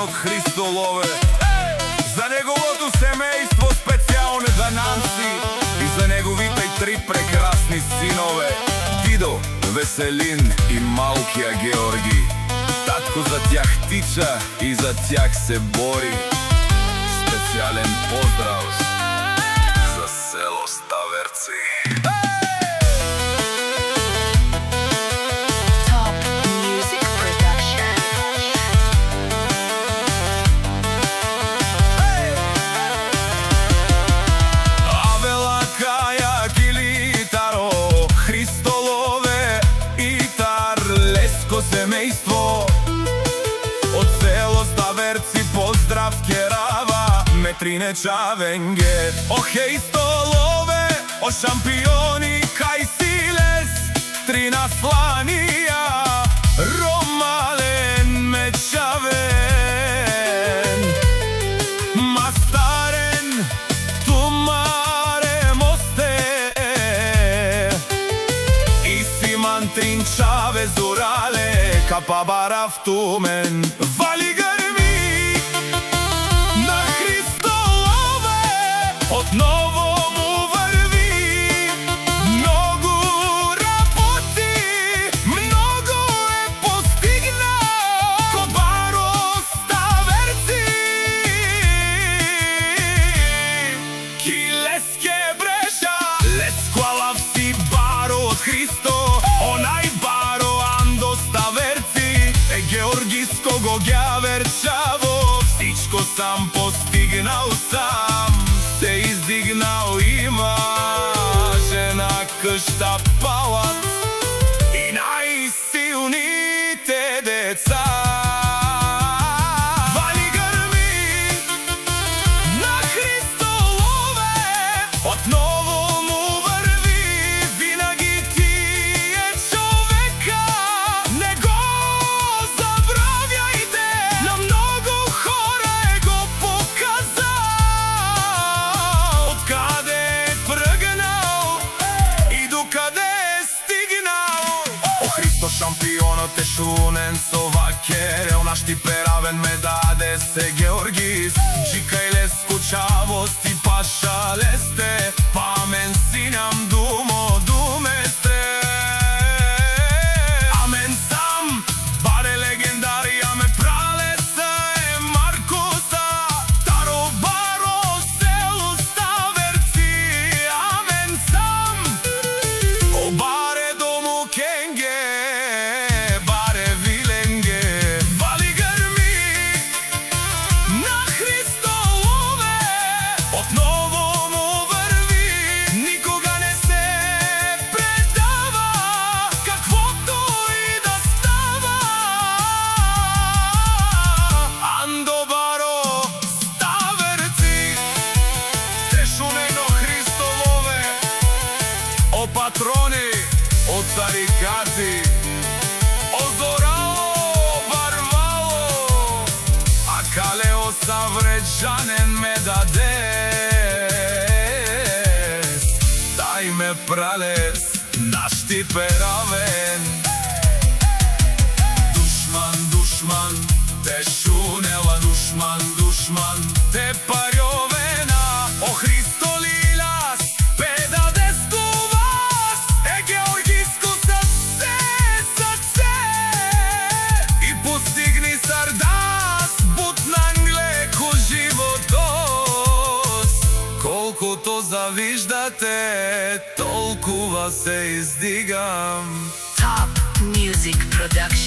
од Христолове. За неговото семејство специјално за Нанси и за неговите 3 прекрасни синове Дидо, Веселин и малкија Георги. Татко за тях тича и за тях се бори. Специјален поздрав за село Ставерци. Семејство од село Ставерци поздрав керава Метрине Чавенге. Охеј столове, о шампиони кај Силес, 3 насланија, Ромален Мечавен, Мастарен, Тумаре Мосте и Симан Тринчаве Зурале Капабара в Тумен. Вали грми на Христолове, отново му върви. Много работи, много е постигнал Кобаро Ставерци. Килеске бреша, лескуала си баро од Христо, онај баро Андо Ставерци. Георгиско го гјаверчаво, всичко сам постигнал сам. Се издигнал, има жена, къща, палат и најсилните деца. Вали грми на Христолове, отново му върви. Винаги ти е човека, не го шампионот е шунен со вакерел, наш ти перавен ме даде се Георгис. Джикај леску чавост и паша лесте, памен синам думо думесте. Амен сам, баре легендарија ме пралеса е Маркуса, таро баро село Ставерци. Амен сам, о баре дому кенге, патрони, о царикати, о зорало, варвало, а калео Савречанен ме дадес. Дај ме пралес, наш ти перавен. Душман, душман, те шунела, душман, душман, те парјовена, о Христо лилас, колкото завиждате, толкова се издигам. Top Music Production.